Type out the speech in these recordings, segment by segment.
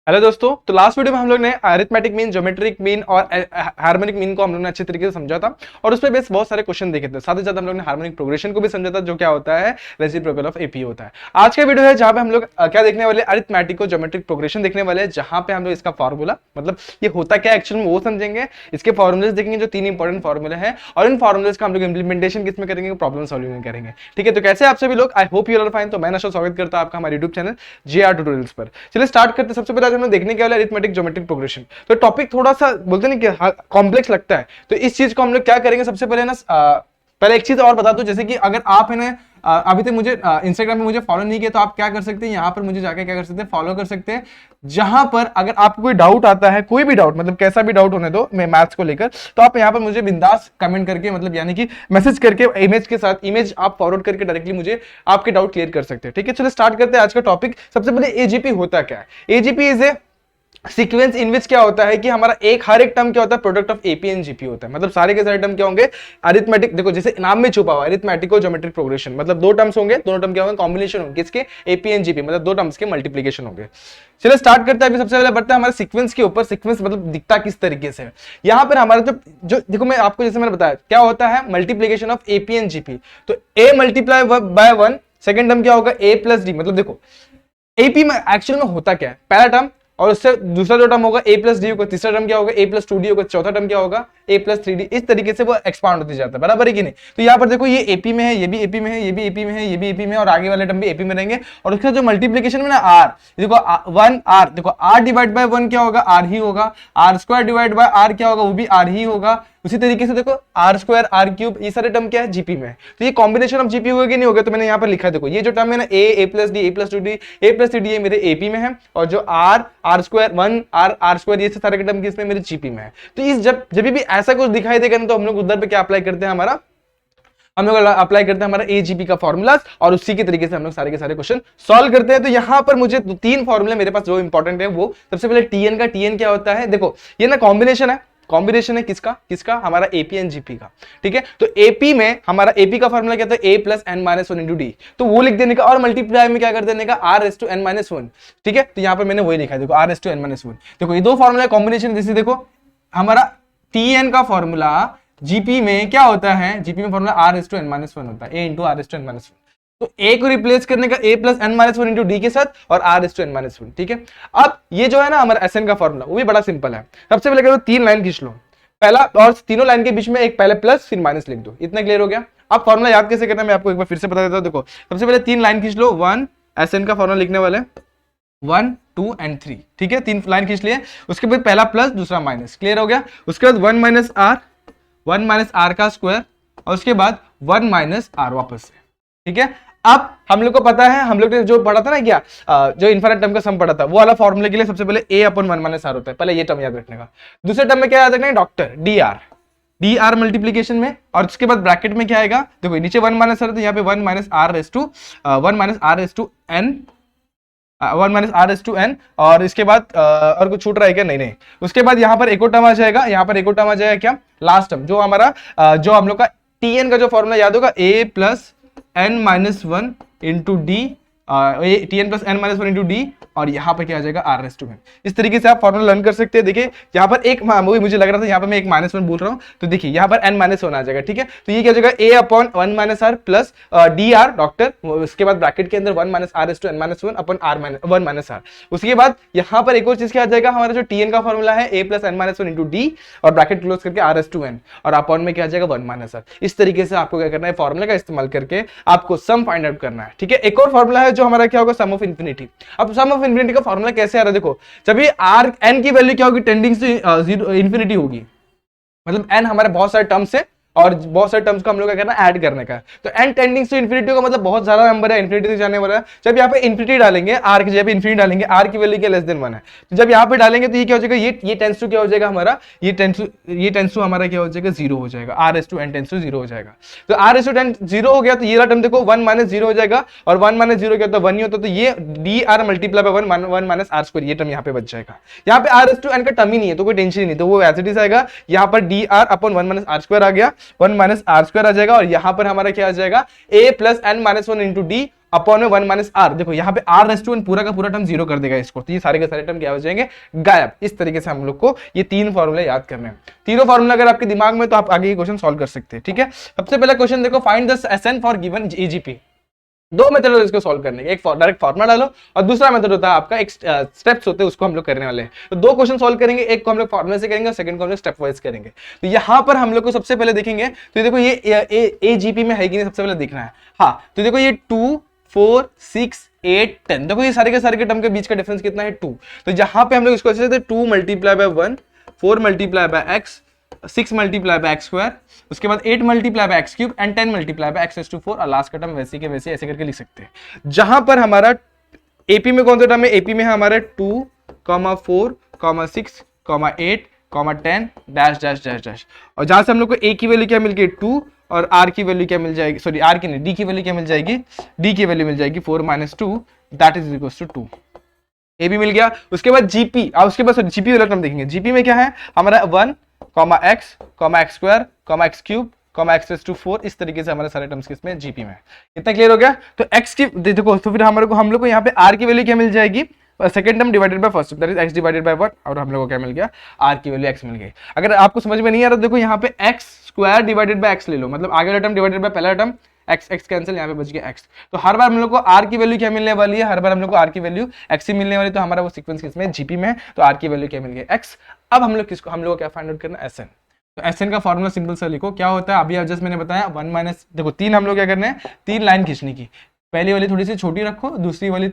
Hello दोस्तों, तो last video में हम लोग ने अरिथमेटिक मीन, ज्योमेट्रिक मीन और हार्मोनिक मीन को हम लोग ने अच्छे तरीके से समझा था और उस पर बेस बहुत सारे क्वेश्चन देखे थे। साथ ही साथ हम लोग ने हार्मोनिक प्रोग्रेशन को भी समझा था, जो क्या होता है, रेसिप्रोकल ऑफ एपी होता है। आज का वीडियो है जहां पे हम लोग क्या देखने वाले, अरिथमेटिक और ज्योमेट्रिक प्रोग्रेशन देखने वाले हैं, जहां पे हम लोग इसका फॉर्मूला मतलब ये होता क्या एक्चुअल में वो समझेंगे, इसके फॉर्मुलेस देखेंगे जो 3 इंपॉर्टेंट फॉर्मूले हैं और इन फॉर्मुलेस का हम लोग इंप्लीमेंटेशन किसमें करेंगे, प्रॉब्लम सॉल्विंग में करेंगे। ठीक है, तो कैसे आप सभी लोग, I hope you are fine. तो मैं नशा स्वागत करता हूं आपका हमारे यूट्यूब चैनल JR ट्यूटोरियल्स पर। चलिए स्टार्ट करते हैं। सबसे पहले हम लोग देखने के वाले ज्योमेट्रिक प्रोग्रेशन। तो टॉपिक थोड़ा सा बोलते नहीं कि कॉम्प्लेक्स लगता है, तो इस चीज को हम लोग क्या करेंगे, सबसे पहले ना पहले एक चीज और बता दूं, जैसे कि अगर आप है ना अभी तक मुझे इंस्टाग्राम पे मुझे फॉलो नहीं किया तो आप क्या कर सकते हैं, यहाँ पर मुझे जाकर क्या कर सकते हैं, फॉलो कर सकते हैं। जहां पर अगर आपको कोई डाउट आता है, कोई भी डाउट मतलब कैसा भी डाउट होने दो मैं मैथ्स को लेकर, तो आप यहाँ पर मुझे बिंदास कमेंट करके मतलब यानी कि मैसेज करके इमेज के साथ इमेज आप फॉरवर्ड करके डायरेक्टली मुझे आपके डाउट क्लियर कर सकते हैं। ठीक है, चलो स्टार्ट करते हैं आज का टॉपिक। सबसे पहले एजीपी होता क्या है। AGP is a sequence in which क्या होता है कि हमारा हर एक टर्म क्या होता है, product of AP and GP होता है। मतलब सारे के सारे टर्म क्या होंगे, अरिथमेटिक। देखो जैसे नाम में छुपा हुआ अरिथमेटिक और ज्योमेट्रिक प्रोग्रेशन, मतलब दो टर्म्स होंगे, दोनों टर्म क्या होंगे, कॉम्बिनेशन होंगे किसके, एपी एंड जीपी, मतलब दो टर्म्स के मल्टीप्लिकेशन होंगे। चलिए स्टार्ट करते हैं। अभी सबसे पहले बढ़ते हैं हमारे सीक्वेंस के ऊपर। सीक्वेंस मतलब दिखता किस तरीके से है। यहाँ पर हमारा जो देखो मैं आपको जैसे मैंने बताया क्या होता है, multiplication of AP and GP. तो A multiply by 1, second term क्या होगा ए प्लस डी। मतलब देखो एपी में एक्चुअल में होता क्या है, पहला टर्म और उससे दूसरा जो टर्म होगा ए प्लस डी होगा, तीसरा टर्म क्या होगा ए प्लस 2d होगा, चौथा टर्म क्या होगा ए प्लस 3d। इस तरीके से वो एक्सपांड होते जाता है, बराबर है कि नहीं। तो यहाँ पर देखो ये एपी में है, ये भी एपी में है, ये भी एपी में है, ये भी एपी में है और आगे वाले टर्म भी एपी में रहेंगे। और उसका जो मल्टीप्लीकेशन में ना आर, देखो 1 आर, देखो आर डिवाइड बाय 1 क्या होगा, आर ही होगा। R square divide by r क्या होगा, वो भी आर ही होगा। उसी तरीके से देखो आर स्क्वायर आर क्यूब, ये सारे टर्म क्या है, जीपी में है। तो ये कॉम्बिनेशन ऑफ जीपी होगा कि नहीं होगा, तो मैंने यहाँ पर लिखा है। देखो ये जो टर्म है ना ए प्लस डी, ए प्लस 2d, ए प्लस 3d ये मेरे एपी में है, और जो आर स्क्वायर 1 आर स्क्वायर ये सारे टर्म किसमें, मेरे जीपी में है। तो इस जब भी ऐसा कुछ दिखाई देगा तो हम लोग उधर पे क्या अप्लाई करते हैं, हम लोग अप्लाई करते हैं हमारा एजीपी का फॉर्मूला, और उसी के तरीके से हम लोग सारे के सारे क्वेश्चन सॉल्व करते हैं। तो यहाँ पर मुझे 3 फॉर्मूले मेरे पास जो इंपॉर्टेंट है, वो सबसे पहले टीएन का। टीएन क्या होता है, देखो ये ना कॉम्बिनेशन है किसका हमारा एपी एंड जीपी का। ठीक है, तो एपी में हमारा एपी का फॉर्मूला क्या था, a plus n minus 1 into d. तो वो लिख देने का और मल्टीप्लाई में क्या कर देने का, r s to n minus 1। ठीक है, तो यहाँ पर मैंने वही लिखा है, देखो r s to n minus 1। देखो ये दो फॉर्मूला कॉम्बिनेशन। जैसे देखो हमारा टीएन का फॉर्मूला जीपी में क्या होता है, जीपी में formula r s to n minus 1 होता है, a into r s to n minus 1। तो ए को रिप्लेस करने का a plus n minus 1 into d के साथ और r s to n minus 1। ठीक है, अब ये जो है ना हमारा एस एन का फॉर्मूला, वो भी बड़ा सिंपल है। सबसे पहले करो 3 लाइन खींच लो, पहला और तीनों लाइन के बीच में एक पहले प्लस फिर माइनस लिख दो। इतना क्लियर हो गया। अब फॉर्मूला याद कैसे करना है मैं आपको एक बार फिर से बता देता हूं। देखो सबसे पहले 3 लाइन खींच लो, 1 एस एन का फॉर्मूला लिखने वाले 1 2 एंड 3। ठीक है, 3 लाइन खींच लिए, उसके बाद पहला प्लस दूसरा माइनस, क्लियर हो गया। उसके बाद 1 माइनस आर का स्क्वायर, और उसके बाद 1 माइनस आर वापस से। ठीक है, अब हम लोग को पता है, हम लोग ने जो पढ़ा था ना क्या, जो इनफाइनाइट टर्म का सम पढ़ा था, वो वाला फॉर्मूले के लिए सबसे पहले a अपॉन 1 माइनस आर होता है। पहले ये टर्म याद रखने का। दूसरे टर्म में क्या याद रखना है, डॉक्टर डी आर मल्टीप्लीकेशन में, और उसके बाद ब्रैकेट में क्या आएगा, देखो नीचे 1 माइनस आर, तो यहाँ पे 1 minus r s to n, और इसके बाद और कुछ छूट रहा है क्या, नहीं। उसके बाद यहाँ पर एक और टर्म आ जाएगा, क्या, लास्ट टर्म जो हमारा जो हम लोग का टीएन का जो फॉर्मूला याद होगा, a plus n minus 1 into d, TN plus n minus 1 into d, और यहाँ पर क्या आ जाएगा आर एस टू एन। इस तरीके से आप फॉर्मूला लर्न कर सकते हैं। देखिए यहाँ पर एक मुझे लग रहा था यहाँ पर मैं एक माइनस 1 बोल रहा हूँ, तो देखिए यहाँ पर एन माइनस 1 आ जाएगा। ठीक है, तो ये क्या हो जाएगा, a upon 1 minus r plus d r doctor, उसके बाद ब्रैकेट के अंदर 1 minus r s to n minus 1 upon r minus 1 minus r. उसके बाद यहाँ पर एक और चीज क्या आ जाएगा, हमारा जो टीएन का फॉर्मूला है a plus n minus 1 into d, और ब्रैकेट क्लोज करके आर एस टू एन, और अपॉन में क्या आ जाएगा 1 माइनस आर। इस तरीके से आपको क्या करना है, फॉर्मूला का इस्तेमाल करके आपको सम फाइंड आउट करना है। ठीक है, एक और फॉर्मूला है जो हमारा क्या होगा, सम ऑफ इन्फिनिटी। अब सम ऑफ इन्फिनिटी का फॉर्मूला कैसे आ रहा है, देखो जब भी आर एन की वैल्यू क्या होगी, टेंडिंग टू इन्फिनिटी होगी, मतलब एन हमारे बहुत सारे टर्म्स है और बहुत सारे टर्म्स को हम लोग क्या करना है, ऐड करने का। तो एन टेंडिंग टू इन्फिनिटी का मतलब बहुत ज्यादा नंबर है, इन्फिनिटी तक जाने वाला है। जब यहाँ पे इन्फिनिटी डालेंगे, आर की जब इन्फिनिटी डालेंगे, आर की वैल्यू क्या लेस देन 1 है, तो जब यहाँ पे डालेंगे तो ये क्या हो जाएगा, ये टेंस टू क्या हो जाएगा हमारा, ये टेंस टू हमारा क्या हो जाएगा, 0 हो जाएगा। R s to n tends to 0 हो जाएगा। तो आर एस टू एन 0 हो गया, तो ये वाला टर्म देखो 1 माइनस 0 हो जाएगा, और 1 माइनस 0 क्या होता है, 1 ही होता है। तो ये d r multiply by 1 minus r square, ये टर्म यहाँ पे बच जाएगा। यहाँ पे आर एस टू एन का टर्म ही नहीं है, तो कोई टेंशन ही नहीं, तो वो एज इट इज आएगा। यहाँ पर d r upon 1 minus r square आ गया, 1 माइनस आर स्क्वायर आ जाएगा, और यहाँ पर हमारा क्या आ जाएगा, a plus n minus 1 into d, upon में 1 माइनस आर। देखो यहाँ पे आर रेस टू एन पूरा का पूरा टर्म जीरो कर देगा इसको, तो ये सारे के सारे टर्म क्या हो जाएंगे, गायब। इस तरीके से हम लोग को ये 3 फॉर्मूले याद करने हैं। तीनों फॉर्मूला अगर आपके दिमाग में तो आप आगे ये क्वेश्चन सॉल्व कर सकते हैं। ठीक है, सबसे पहला क्वेश्चन देखो, find the Sn for given AGP. दो मेथड होते हैं इसको सॉल्व करने के, एक डायरेक्ट फॉर्मूला डालो और दूसरा मेथड होता है आपका एक स्टेप्स होते हैं, उसको हम लोग करने वाले हैं। तो दो क्वेश्चन सॉल्व करेंगे, एक को हम लोग फॉर्मूला से करेंगे और सेकंड को हम लोग स्टेप वाइज करेंगे। तो यहाँ पर हम लोग को सबसे पहले देखेंगे, तो देखो ये एजीपी में है कि नहीं, सबसे पहले देखना है। हाँ, तो देखो ये 2 4 6 8 10, देखो ये सारे के टर्म के बीच का डिफरेंस कितना है, 2। तो जहां पे हम लोग इसको ऐसे 2 multiply by 1, 4 multiply by x, 6 multiply by x square, उसके बाद 8 multiply by x cube and 10 multiply by x to 4, और लास्ट का टर्म वैसे के वैसे ऐसे करके लिख सकते हैं। जहां पर हमारा एपी में कौन सा टर्म है, एपी में है हमारा 2, 4, 6, 8, 10 डैश डैश डैश डैश, और जहां से हम लोग को ए की वैल्यू क्या मिल गई 2 और आर की वैल्यू क्या मिल जाएगी, सॉरी आर की नहीं, डी की वैल्यू क्या मिल जाएगी, डी की वैल्यू मिल जाएगी 4 minus 2 that is equal to 2। A भी मिल गया। उसके बाद जीपी, अब उसके बाद जीपी वाला टर्म देखेंगे। जीपी में क्या है हमारा 1, x, x square, x cube, x to 4, इस तरीके से हमारे सारे टर्म्स किसमें, जीपी में। इतना क्लियर हो गया। तो एक्स की देखो, तो फिर हमारे को हम लोग को यहाँ पे आर की वैल्यू क्या मिल जाएगी, second term divided by first, that is x divided by 1, और हम लोग को क्या मिल गया, आर की वैल्यू एक्स मिल गई। अगर आपको समझ में नहीं आ रहा, देखो यहाँ पे x square divided by x ले लो, मतलब आगे वाला टर्म डिवाइडेड बाय पहला टर्म, एक्स एक्स कैंसिल, यहाँ पे बच गया एक्स। तो हर बार हम लोग को आर की वैल्यू क्या मिलने वाली है, हर बार हम लोग को आर की वैल्यू एक्स ही मिलने वाली। तो हमारा वो सीक्वेंस किसमें, जीपी में है, तो आर की वैल्यू क्या मिल गई, एक्स। अब हम लोग किसको, हम लोग को क्या फाइंड आउट करना है, एसएन। तो एसएन का फॉर्मूला सिंपल सा लिखो, क्या होता है, अभी जस्ट मैंने बताया 1 माइनस, देखो 3 हम लोग क्या करने हैं, 3 लाइन खींचने की। पहली वाली थोड़ी सी छोटी रखो, दूसरी वाली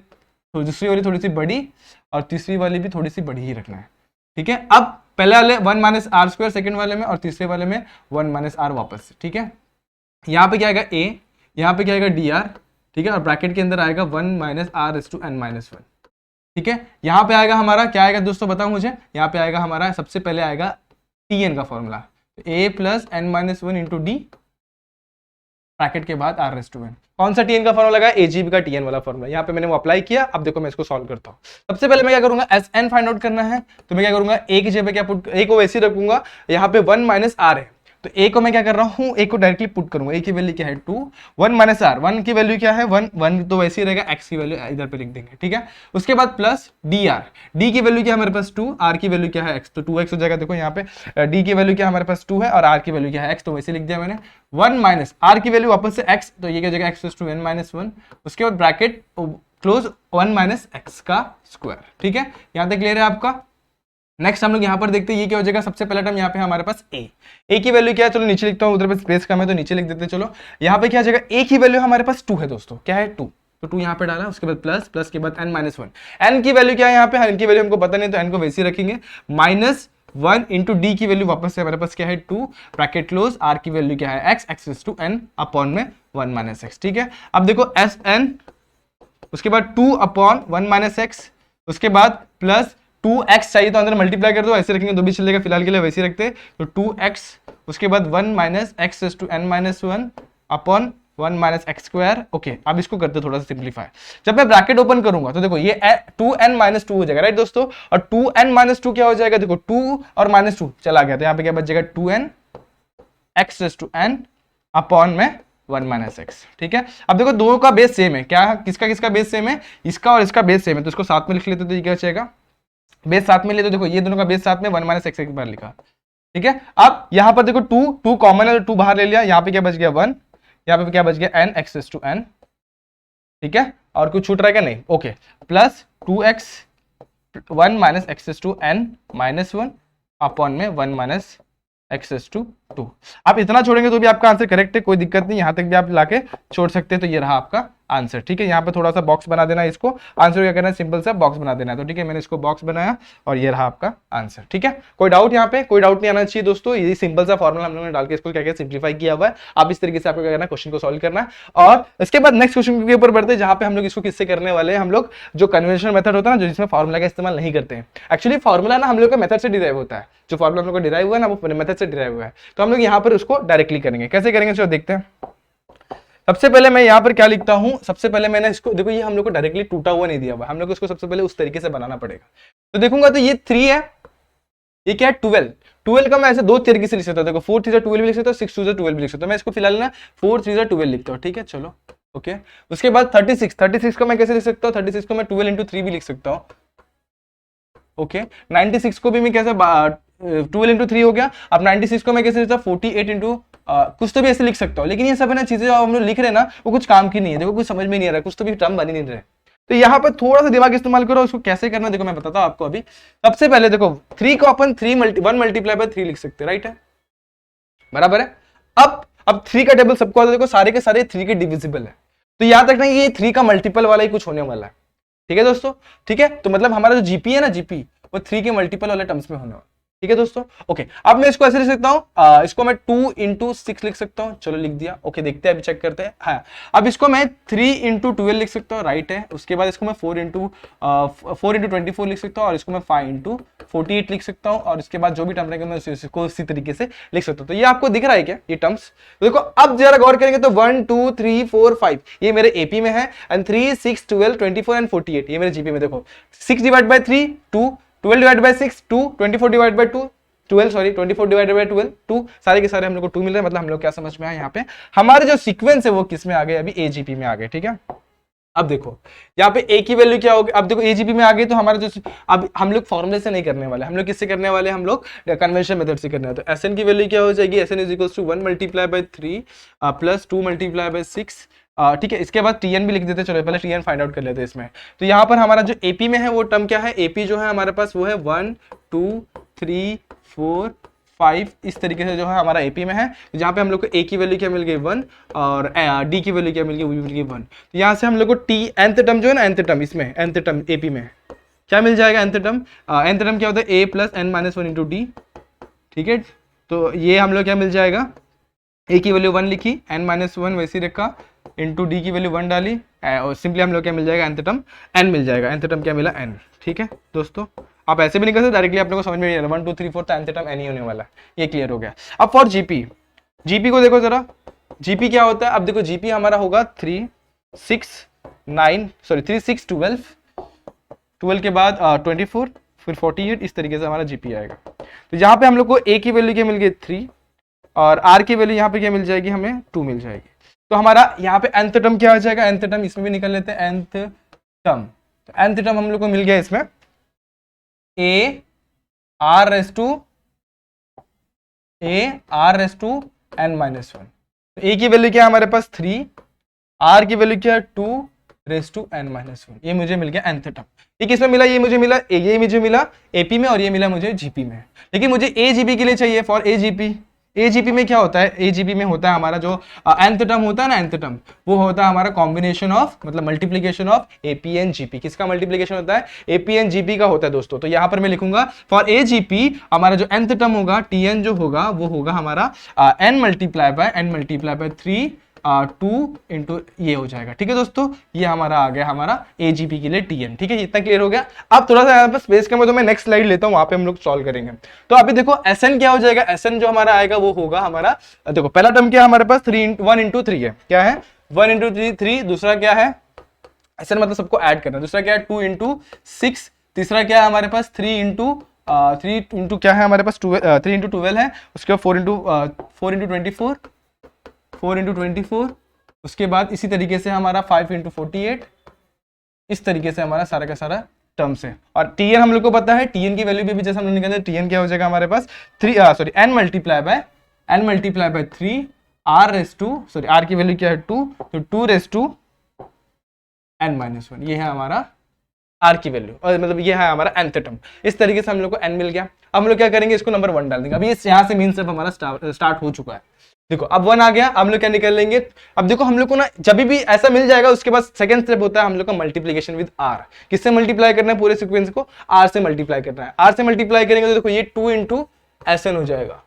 थोड़ी सी बड़ी, और तीसरी वाली भी थोड़ी सी बड़ी ही रखना है। ठीक है, अब पहले वाले 1 माइनस आर स्क्वायर सेकंड वाले में, और तीसरे वाले में 1 माइनस आर वापस। ठीक है, यहाँ पे क्या आएगा ए, यहाँ पे क्या आएगा डी आर, ठीक है, और ब्रैकेट के अंदर आएगा 1 minus r raise to n minus 1। ठीक है, यहाँ पे आएगा हमारा क्या आएगा दोस्तों, बताओ मुझे। यहाँ पे आएगा हमारा सबसे पहले आएगा tn का formula, a plus n minus 1 into D, bracket के बाद r रेज़ टू n। कौन सा tn का फॉर्मूला लगा, एजीबी का tn वाला फॉर्मूला। यहाँ पे मैंने वो अप्लाई किया। अब देखो मैं इसको सॉल्व करता हूँ। सबसे पहले मैं क्या करूंगा, एसएन फाइंड आउट करना है, तो मैं क्या करूंगा, ए की जगह क्या पुट, ए को वैसे ही रखूंगा, यहाँ पे 1 माइनस आर है, तो ए को मैं क्या कर रहा हूँ, ए को डायरेक्टली पुट करूंगा। ए की वैल्यू क्या है 2, 1 माइनस आर, 1 की वैल्यू क्या है 1 तो वैसे ही रहेगा, एक्स की वैल्यू इधर पे लिख देंगे। ठीक है, उसके बाद प्लस डी आर, डी की वैल्यू क्या है हमारे पास 2, आर की वैल्यू क्या है एक्स, तो 2x हो जाएगा। देखो यहाँ पे डी की वैल्यू क्या हमारे पास 2 है और आर की वैल्यू क्या है एक्स, तो वैसे लिख दिया मैंने। 1 माइनस आर की वैल्यू वापस से एक्स, तो ये क्या हो जाएगा एक्स टू n माइनस 1, उसके बाद ब्रैकेट क्लोज 1 माइनस एक्स का स्क्वायर। ठीक है, यहाँ तक क्लियर है आपका। नेक्स्ट हम लोग यहाँ पर देखते हैं ये क्या हो जाएगा, सबसे पहला टर्म यहाँ पे हमारे पास ए की वैल्यू क्या है, चलो नीचे लिखता हूँ, उधर पे स्पेस कम है तो नीचे लिख देते हैं। चलो यहाँ पे क्या आ जाएगा, ए की वैल्यू हमारे पास 2 है दोस्तों, क्या है 2, तो 2 यहाँ पे डाला, उसके बाद प्लस, प्लस के बाद n माइनस 1, एन की वैल्यू क्या है यहाँ पे, एन की वैल्यू हमको पता नहीं तो एन को वैसे ही रखेंगे, माइनस 1 इंटू डी की वैल्यू वापस से हमारे पास क्या है 2, ब्रैकेट क्लोज, आर की वैल्यू क्या है x, x to n upon में 1 माइनस एक्स। ठीक है, अब देखो एस एन, उसके बाद 2 अपॉन 1 माइनस एक्स, उसके बाद प्लस 2x चाहिए तो अंदर मल्टीप्लाई कर दो, ऐसे रखेंगे तो भी चलेगा, फिलहाल के लिए वैसे ही रखते हैं। तो 2x, उसके बाद 1 minus x to n minus 1 upon 1 minus x square. Okay, अब इसको करते थोड़ा सा सिंप्लीफाई। जब मैं ब्रैकेट ओपन करूंगा तो देखो ये 2n माइनस 2 हो जाएगा, राइट दोस्तों, और 2n माइनस 2 क्या हो जाएगा, देखो 2 और माइनस 2 चला गया, तो यहाँ पे क्या बच जाएगा 2n x to n upon में 1 माइनस एक्स। ठीक है, अब देखो दोनों का बेस सेम है, क्या किसका किसका बेस सेम है, इसका और इसका बेस सेम है, तो इसको साथ में लिख लेते तो ये क्या बचेगा, बेस साथ में ले, तो देखो ये दोनों का बेस साथ में 1 माइनस एक्स एक बार लिखा। ठीक है, अब यहां पर देखो 2 कॉमन है तो 2 बाहर ले लिया, यहाँ पे क्या बच गया 1, यहाँ पे क्या बच गया n एक्स टू n। ठीक है, और कुछ छूट रहा है क्या, नहीं। Okay, plus 2x 1 minus x to n minus 1 upon में 1 माइनस एक्स टू 2। आप इतना छोड़ेंगे तो भी आपका आंसर करेक्ट है, कोई दिक्कत नहीं, यहां तक भी आप लाके छोड़ सकते हैं। तो ये रहा आपका आंसर। ठीक है, यहाँ पे थोड़ा सा बॉक्स बना देना, इसको आंसर क्या करना है, सिंपल सा बॉक्स बना देना है। तो ठीक है, मैंने इसको बॉक्स बनाया और ये रहा आपका आंसर। ठीक है, कोई डाउट यहाँ पे, कोई डाउट नहीं आना चाहिए दोस्तों। ये सिंपल सा फॉर्मूला हम लोगों ने डाल के इसको क्या क्या सिंप्लीफाई किया हुआ है। आप इस तरीके से आपको क्या करना है, क्वेश्चन को सॉल्व करना है। और इसके बाद नेक्स्ट क्वेश्चन के ऊपर बढ़ते हैं, जहां पे हम लोग इसको किससे करने वाले हैं, हम लोग जो कन्वेंशनल मेथड होता है ना, जो जिसमें फॉर्मूला का इस्तेमाल नहीं करते हैं। एक्चुअली फॉर्मूला ना हम लोग का मेथड से डिराइव होता है, जो फॉर्मूला हम लोग का डिराइव हुआ है ना, वो मेथड से डिराइव हुआ है। तो हम लोग यहाँ पर उसको डायरेक्टली करेंगे, कैसे करेंगे चलो देखते हैं। सबसे पहले मैं यहाँ पर क्या लिखता हूं, सबसे पहले मैंने इसको देखो, ये हम लोग को डायरेक्टली टूटा हुआ नहीं दिया हुआ, हम लोग को इसको सबसे पहले उस तरीके से बनाना पड़ेगा। तो देखूंगा तो ये 3 है, ये क्या है 12 का मैं ऐसे दो तरीके से लिख सकता हूँ। देखो 4 3 12 भी लिख सकता हूँ, 6 2 12 भी लिख सकता हूँ। मैं इसको फिलहाल ना 4 3 12 लिखता हूँ। ठीक है, चलो ओके उसके बाद 36 को मैं कैसे लिख सकता हूँ, 36 को मैं 12 इंटू 3 भी लिख सकता हूँ। ओके 96 को भी मैं कैसे 12 इंटू 3 हो गया। अब 96 को मैं कैसे लिखता हूँ 48 इंटू कुछ तो भी ऐसे लिख सकता हूँ, लेकिन ये सब है ना चीजें जो हम लोग लिख रहे हैं ना वो कुछ काम की नहीं है, देखो कुछ समझ में नहीं आ रहा, कुछ तो भी टर्म बन ही नहीं रहे। तो यहाँ पर थोड़ा सा दिमाग इस्तेमाल करो, उसको कैसे करना देखो मैं बताता हूँ आपको अभी। सबसे पहले देखो 3 को अपन 1 मल्टीप्लाई बाय 3 लिख सकते हैं, राइट है, बराबर है। अब 3 का टेबल सबको आता है, देखो सारे के सारे 3 के डिविजिबल है, तो याद रखना ये 3 का मल्टीपल वाला ही कुछ होने वाला है, ठीक है दोस्तों। ठीक है, तो मतलब हमारा जो जीपी है ना, जीपी वो 3 के मल्टीपल वाले टर्म्स में होने वाला, ठीक है दोस्तों। ओके अब मैं इसको ऐसे लिख सकता हूँ, इसको मैं 2 इंटू 6 लिख सकता हूँ, चलो लिख दिया। ओके देखते हैं अभी चेक करते हैं। हाँ अब इसको मैं 3 इंटू 12 लिख सकता हूँ, राइट है। उसके बाद इसको मैं 4 इंटू 24 लिख सकता हूँ, और इसको मैं 5 इंटू 48 लिख सकता हूँ, और इसके बाद जो भी टर्म रहेगा मैं उसको उसी तरीके से लिख सकता हूँ। तो ये आपको दिख रहा है क्या ये टर्म्स? तो देखो अब जरा गौर करेंगे तो 1 2 3 4 5 ये मेरे एपी में है, एंड 3 6 12 24 एंड 48 ये मेरे जीपी में। देखो 6 divide by 3 2, 12 divide by 6 2, 24 divide by 2 12, sorry 24 divided by 12 2, सारे के सारे हम लोग को 2 मिल रहे हैं। मतलब हम लोग क्या समझ में आया यहाँ पे हमारे जो सीक्वेंस है वो किस में आ गए, अभी एजीपी में आ गए, ठीक है। अब देखो यहाँ पे ए की वैल्यू क्या होगी, अब देखो एजीपी में आ गई, तो हमारा जो अब हम लोग फॉर्मूले से नहीं करने वाले, हम लोग किससे करने वाले, हम लोग कन्वेंशन मेथड से करने वाले। तो एसएन की वैल्यू क्या हो जाएगी, Sn is equals to 1 multiply by 3 plus 2 multiply by 6, ठीक है। इसके बाद टीएन भी लिख देते, चलो पहले टीएन फाइंड आउट कर लेते हैं इसमें। तो यहाँ पर हमारा जो एपी में है वो टर्म क्या है, एपी जो है हमारे पास वो है 1 2 3 4 5 इस तरीके से जो है हमारा एपी में है, जहाँ पे हम लोग को ए की वैल्यू क्या मिल गई 1 और डी की वैल्यू क्या मिल गई, वो मिल गई 1। तो यहाँ से हम लोग को टी एंथ टर्म जो है ना, एंथ टर्म इसमें एंथ टर्म एपी में क्या मिल जाएगा, एंथ टर्म क्या होता है a plus n minus 1 into d, ठीक है। तो ये हम लोग क्या मिल जाएगा, ए की वैल्यू 1 लिखी, एन माइनस 1 वैसी रखा, इंटू डी की वैल्यू 1 डाली, और सिंपली हम लोग क्या मिल जाएगा, एंथ टर्म एन मिल जाएगा। एंथ टर्म क्या मिला, एन, ठीक है दोस्तों। आप ऐसे भी नहीं कर सकते, डायरेक्टली अपने को समझ में नहीं आ रहा 1 2 3 4 तो एंथ टर्म एन ही होने वाला है, ये क्लियर हो गया। अब फॉर जीपी, जीपी को देखो जरा, जीपी क्या होता है। अब देखो जीपी हमारा होगा 3 6 9 सॉरी 3 6 12 12 के बाद 24 फिर 48 इस तरीके से हमारा जीपी आएगा। तो यहाँ पे हम लोग को ए की वैल्यू क्या मिल गई 3 और आर की वैल्यू यहाँ पे क्या मिल जाएगी, हमें 2 मिल जाएगी। तो हमारा यहाँ पे nth टर्म क्या आ जाएगा, nth टर्म इसमें भी निकल लेते हैं, nth टर्म। तो nth टर्म हम लोग को मिल गया इसमें a r raise to n minus 1। तो a की वैल्यू क्या है हमारे पास 3, r की वैल्यू क्या है 2 रेस टू n माइनस 1। ये मुझे मिल गया nth टर्म। ये किसमें मिला, ये मुझे मिला एपी में, और ये मिला मुझे जीपी में। लेकिन मुझे एजीपी के लिए चाहिए, फॉर एजीपी। एजीपी में क्या होता है, एजीपी में होता है हमारा जो nth टर्म होता है ना, nth टर्म वो होता है हमारा कॉम्बिनेशन ऑफ, मतलब multiplication of AP and GP. किसका मल्टीप्लिकेशन होता है, एपी एंड जीपी का होता है दोस्तों। तो यहां पर मैं लिखूंगा फॉर एजीपी हमारा जो nth टर्म होगा टीएन जो होगा वो होगा हमारा n मल्टीप्लाई बाय 3 2 इंटू ये हो जाएगा, ठीक है दोस्तों। ये हमारा आ गया हमारा एजीपी के लिए टीएन, ठीक है। इतना क्लियर हो गया। अब थोड़ा सा यहाँ पर स्पेस का मैं तो मैं नेक्स्ट स्लाइड लेता हूँ, वहां पे हम लोग सॉल्व करेंगे। तो अभी देखो एसएन क्या हो जाएगा, एसएन जो हमारा आएगा वो होगा हमारा, देखो पहला टर्म क्या है हमारे पास 1 इंटू 3 है, क्या है 1 इंटू 3। दूसरा क्या है एसएन, मतलब सबको ऐड करना। दूसरा क्या है 2 इंटू 6। तीसरा क्या है हमारे पास 3 इंटू क्या है हमारे पास 3 इंटू 12 है। उसके बाद 4 इंटू 24। उसके बाद इसी तरीके से हमारा 5 इंटू 48। इस तरीके से हमारा सारा का सारा टर्म्स है। और टीएन हम लोग को पता है, टीएन की वैल्यू भी जैसे हम लोग निकालते हैं, टीएन क्या हो जाएगा हमारे पास n multiply by 3 r raise to, sorry r की वैल्यू क्या है 2, तो 2 रेस टू n माइनस 1। ये है हमारा r की वैल्यू, और मतलब ये है हमारा nth टर्म। इस तरीके से हम लोग को n मिल गया। अब हम लोग क्या करेंगे, इसको नंबर 1 डाल देंगे। अभी यहाँ से मीन स्टेप हमारा स्टार्ट हो चुका है। देखो अब 1 आ गया, हम लोग क्या निकाल लेंगे। अब देखो हम लोग को ना जब भी ऐसा मिल जाएगा उसके बाद सेकंड स्टेप होता है हम लोग का मल्टीप्लिकेशन विद r। किससे मल्टीप्लाई करना है, पूरे सीक्वेंस को r से मल्टीप्लाई करना है। r से मल्टीप्लाई करेंगे तो देखो ये 2 इंटू SN हो जाएगा,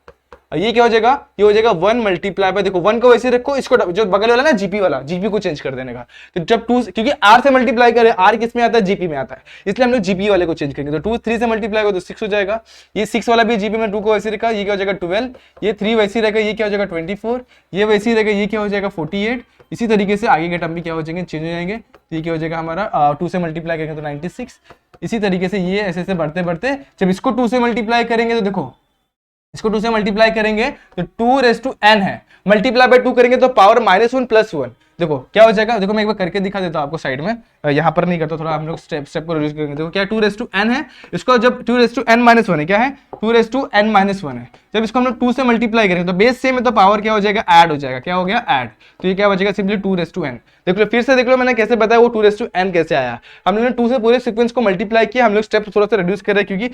और ये क्या हो जाएगा, ये हो जाएगा 1 मल्टीप्लाई बाय, देखो 1 को वैसे रखो, इसको जो बगल वाला ना जीपी वाला, जीपी को चेंज कर देने का। तो जब 2, क्योंकि r से मल्टीप्लाई करें, r किस में आता है, जीपी में आता है, इसलिए हम लोग जीपी वाले को चेंज करेंगे। तो 2 3 से मल्टीप्लाई करो तो 6 हो जाएगा। ये 6 वाला भी जीपी में 2 को वैसे रखा, ये क्या हो जाएगा 12। ये 3 वैसे रहेगा, ये क्या हो जाएगा 24। ये वैसे रहेगा, ये क्या हो जाएगा 48। इसी तरीके से आगे के टर्म भी क्या हो जाएंगे, चेंज हो जाएंगे। ये क्या हो जाएगा हमारा 2 से मल्टीप्लाई करेंगे तो 96। इसी तरीके से ये ऐसे बढ़ते बढ़ते जब इसको 2 से मल्टीप्लाई करेंगे तो देखो इसको 2 से मल्टीप्लाई करेंगे तो 2 रेस टू n है, मल्टीप्लाई बाय 2 करेंगे तो पावर -1 + 1, देखो क्या हो जाएगा, देखो मैं एक बार करके दिखा देता हूँ आपको साइड में, यहाँ पर नहीं करता, थोड़ा हम लोग स्टेप को रिड्यूस करेंगे। देखो क्या 2n है, इसको जब 2n-1 है, क्या है 2n-1 है, जब इसको हम लोग 2 से मल्टीप्लाई करेंगे तो बेस सेम है तो पावर क्या हो जाएगा, ऐड हो जाएगा, क्या हो गया ऐड। तो ये क्या बचेगा सिंपली 2n। देख लो फिर से, देख लो मैंने कैसे बताया वो 2n कैसे आया। हम लोगों ने 2 से पूरे सीक्वेंस को मल्टीप्लाई किया, हम लोग स्टेप थोड़ा सा रिड्यूस कर रहे हैं क्योंकि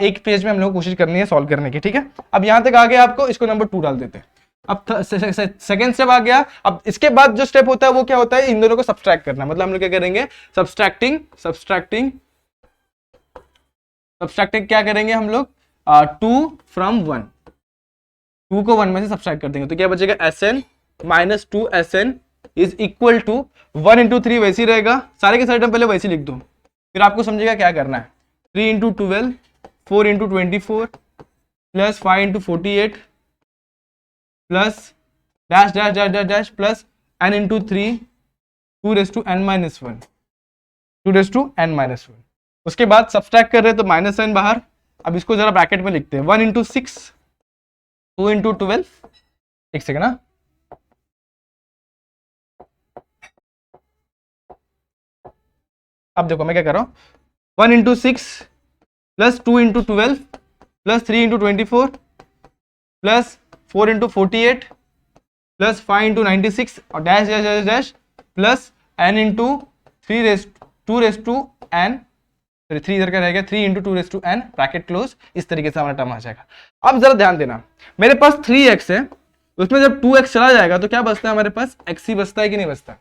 एक पेज में हम लोग कोशिश करनी है सॉल्व करने की, ठीक है। अब यहाँ तक आ गया आपको, इसको नंबर 2 डाल देते हैं। अब सेकंड स्टेप आ गया। अब इसके बाद जो स्टेप होता है वो क्या होता है, इन दोनों को सब्सट्रैक्ट करना। मतलब हम लोग क्या करेंगे, सब्सट्रैक्टिंग क्या करेंगे हम लोग, 2 from 1, 2 को 1 में से सब्सट्रैक्ट कर देंगे तो क्या बचेगा, Sn minus 2Sn is equal to 1 into 3 वैसे ही रहेगा, सारे के सारे टर्म पहले वैसे लिख दो, फिर आपको समझेगा क्या करना है। 3 into 12, 4 into 24 plus 5 into 48 plus dash dash dash dash dash plus n into 3 2n-1, 2n-1। उसके बाद सब्सट्रैक्ट कर रहे हैं तो माइनस n बाहर। अब इसको जरा ब्रैकेट में लिखते हैं, 1 into 6, 2 into 12, एक सेकेंड ना, अब देखो मैं क्या कर रहा हूं, 1 into 6 plus 2 into 12 plus 3 into 24 plus 4 into 48 plus 5 into 96 और dash dash dash dash plus n into 3 इधर का रहेगा, 3 into 2n ब्रैकेट क्लोज। इस तरीके से हमारा टर्म आ जाएगा। अब जरा ध्यान देना, मेरे पास 3x है, उसमें जब 2x चला जाएगा तो क्या बचता है हमारे पास, x ही बचता है कि नहीं बचता,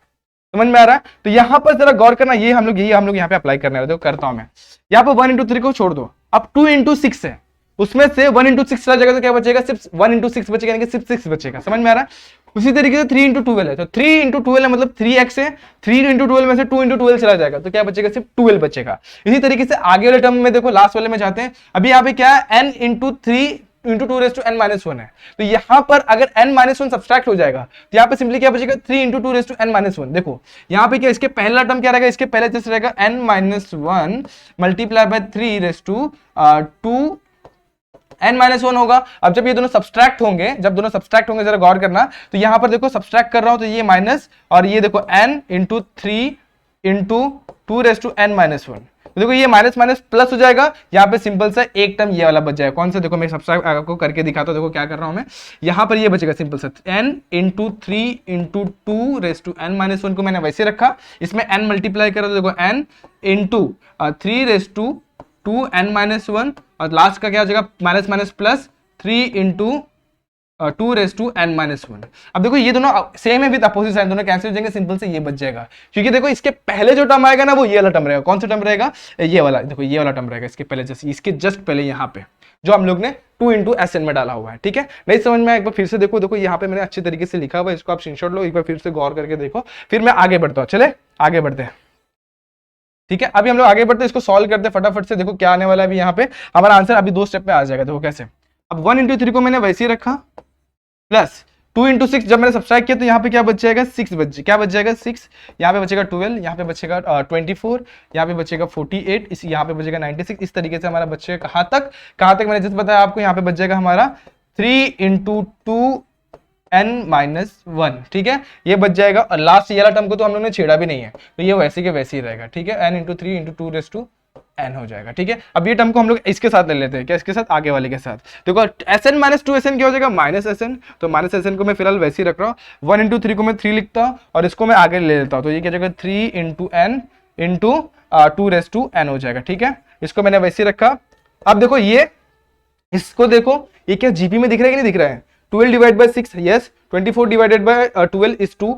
समझ में आ रहा है। तो यहां पर जरा गौर करना, ये हम लोग यहाँ पे अप्लाई करने वाले, करता हूं मैं। यहाँ पर 1 into 3 को छोड़ दो, अब 2 into 6 है, उसमें से 1 into 6 चला जाएगा तो क्या बचेगा, सिर्फ 1 into 6 बचेगा, यानी कि सिर्फ 6 बचेगा, समझ में आ रहा है। उसी तरीके से 3 into 12 है, तो 3 into 12 है मतलब 3x है, 3 into 12 में से 2 into 12 चला जाएगा तो क्या बचेगा, सिर्फ 12 बचेगा। इसी तरीके से आगे वाले टर्म में देखो, लास्ट वाले में जाते हैं। अभी यहाँ पे क्या है, n into 3 into 2n-1 है, तो यहां पर अगर n-1 सब्सट्रैक्ट हो जाएगा तो यहाँ पे सिंपली क्या बचेगा, 3 into 2n-1। देखो यहाँ पे क्या, इसके पहला टर्म क्या रहेगा, इसके पहले जैसे रहेगा n-1 मल्टीप्लाई बाय 3 होगा। अब जब ये दोनों सब्सट्रैक्ट होंगे, जरा गौर करना, तो यहां पर देखो सब्सट्रैक्ट कर रहा हूं तो ये माइनस, और ये देखो n into 3 into 2n-1, तो देखो ये माइनस माइनस प्लस हो जाएगा। यहाँ पे सिंपल सा एक टर्म ये वाला बच जाएगा, कौन सा, देखो मैं सब्सट्रैक्ट आपको करके दिखाता हूं। देखो क्या कर रहा हूं मैं, यहाँ पर ये बचेगा सिंपल सा n into 3 into 2n-1 को मैंने वैसे रखा, इसमें n मल्टीप्लाई करो तो देखो n into 3 2n-1, और लास्ट का क्या हो जाएगा, minus minus plus 3 into 2n-1। अब देखो ये दोनों सेम है विद अपोजिट साइन, दोनों कैंसिल हो जाएंगे, सिंपल से ये बच जाएगा। क्योंकि देखो इसके पहले जो टर्म आएगा ना वो ये वाला टर्म रहेगा, कौन सा टर्म रहेगा, ये वाला, देखो ये वाला टर्म रहेगा इसके पहले, जैसे इसके जस्ट पहले यहाँ पे जो हम लोग ने 2 into Sn में डाला हुआ है, ठीक है। नहीं समझ में, एक बार फिर से देखो, देखो यहाँ पे मैंने अच्छी तरीके से लिखा हुआ है, इसको आप स्क्रीनशॉट लो, एक बार फिर से गौर करके देखो, फिर मैं आगे बढ़ता हूँ। चले आगे बढ़ते हैं, ठीक है। अभी हम लोग आगे बढ़ते हैं, इसको सॉल्व करते हैं फटाफट से। देखो क्या आने वाला है, अभी यहाँ पे हमारा आंसर अभी 2 स्टेप पे आ जाएगा। देखो कैसे, अब 1 into 3 को मैंने वैसे ही रखा, प्लस 2 into 6 जब मैंने सब्सट्रैक्ट किया तो यहाँ पे क्या बच जाएगा, 6 क्या बच जाएगा, 6, यहाँ पे बचेगा 12, यहाँ पे बचेगा 24, यहाँ पे बचेगा 48, इस यहाँ पे बचेगा 96। इस तरीके से हमारा बचेगा कहाँ तक मैंने जिस बताया आपको, यहाँ पे बच जाएगा हमारा 3 into 2n-1, ठीक है, ये बच जाएगा। और लास्ट ये वाला टर्म को तो हम लोगों ने छेड़ा भी नहीं है, तो ये वैसे के वैसे ही रहेगा, ठीक है, n into 3 into 2n हो जाएगा, ठीक है। अब ये टर्म को हम लोग इसके साथ ले लेते हैं, क्या इसके साथ, आगे वाले के साथ। देखो Sn minus 2Sn क्या हो जाएगा, माइनस Sn, तो माइनस Sn को मैं फिलहाल वैसे ही रख रहा हूँ। 1 into 3 को मैं 3 लिखता हूँ और इसको मैं आगे ले लेता हूँ, तो ये क्या जाएगा 3 into n into 2n हो जाएगा, ठीक है। इसको मैंने वैसे ही रखा। अब देखो ये, इसको देखो, ये क्या जीपी में दिख रहा है कि नहीं दिख रहा है, 12 divide by 6, yes, 24 divided by 12 is 2।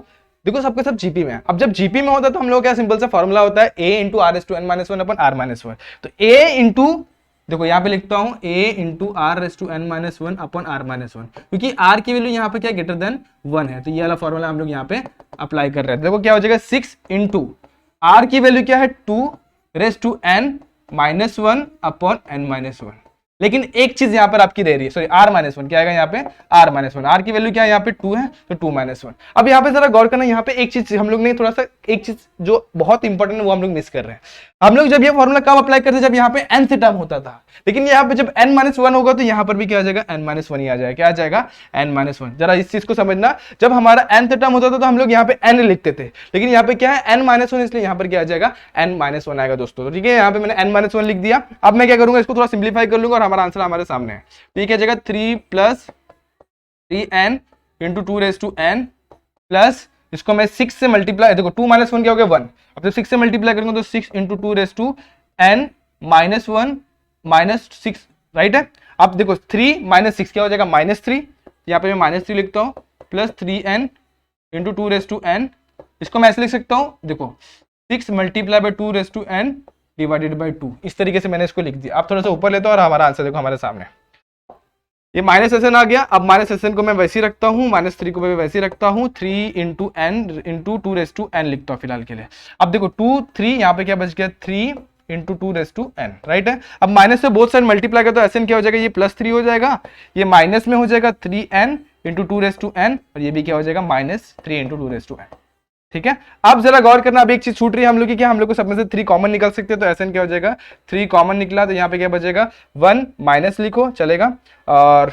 देखो सबके सब जीपी में है। अब जब जीपी में होता है तो हम लोग क्या, सिंपल सा फॉर्मूला होता है a into r/n-1 upon r-1। तो a इंटू, देखो यहाँ पे लिखता हूं a into r/n-1 upon r-1, क्योंकि r की वैल्यू यहाँ पे क्या ग्रेटर देन 1 है, तो ये वाला फॉर्मूला हम लोग यहाँ पे अप्लाई कर रहे हैं। देखो क्या हो जाएगा, 6 इंटू r की वैल्यू क्या है 2n-1 अपन n-1, लेकिन एक चीज यहाँ पर आपकी रह रही है, सॉरी r माइनस वन, क्या आएगा यहाँ पे r माइनस वन, r की वैल्यू क्या है यहाँ पे 2 है, तो 2 माइनस वन। अब यहाँ पे जरा गौर करना, यहाँ पे एक चीज हम लोग ने थोड़ा सा, एक चीज जो बहुत इंपॉर्टेंट है वो हम लोग मिस कर रहे हैं। हम लोग जब ये फॉर्मूला कब अप्लाई करते, जब यहाँ पे nth टर्म होता था, लेकिन यहाँ पे जब n माइनस वन होगा तो यहाँ पर भी क्या आ जाएगा, n माइनस वन ही आ जाएगा, क्या आ जाएगा, n माइनस वन। जरा इस चीज को समझना, जब हमारा nth टर्म होता था तो हम लोग यहाँ पे n लिखते थे, लेकिन यहाँ पे क्या है n माइनस वन, इसलिए यहाँ पर क्या आ जाएगा, n माइनस वन आएगा दोस्तों। तो ठीक है, यहाँ पे मैंने n माइनस वन लिख दिया। अब मैं क्या करूंगा, इसको थोड़ा सिंप्लीफाई कर लूंगा और हमारा आंसर हमारे सामने है। तो ये क्या जाएगा 3 plus 3n into 2 raise to n plus, इसको मैं 6 से मल्टीप्लाई, देखो 2 माइनस वन क्या हो गया 1, अब जब 6 से मल्टीप्लाई करेंगे तो 6 into 2 raise to n minus one minus 6, right है। अब देखो 3 माइनस 6 क्या हो जाएगा, -3, यहाँ पे मैं -3 लिखता हूँ, plus 3n into 2 raise to n, इसको मैं ऐसे लिख सकता हूँ, देखो 6 multiply by 2 raise to n divided by 2, इस तरीके से मैंने इसको लिख दिया। आप थोड़ा सा ऊपर लेते हो और हमारा आंसर देखो हमारे सामने, ये माइनस एस एन आ गया। अब माइनस एस एन को मैं वैसे ही रखता हूँ, -3 को मैं वैसे ही रखता हूँ, 3 into n into 2 raise to n लिखता हूँ फिलहाल के लिए। अब देखो 2 3 यहाँ पे क्या बच गया, 3 into 2 raise to n, right है। अब माइनस से बोथ साइड मल्टीप्लाई कर तो एस एन क्या हो जाएगा, ये +3 हो जाएगा, ये माइनस में हो जाएगा 3n into 2 raise to n, और ये भी क्या हो जाएगा -3 इंटू 2 रेज टू n, ठीक है। अब जरा गौर करना, अब एक चीज छूट रही है हम लोग की, क्या हम लोग को सब में से 3 कॉमन निकल सकते हैं, तो एस एन क्या हो जाएगा, 3 कॉमन निकला तो यहाँ पे क्या बचेगा 1 माइनस लिखो चलेगा। और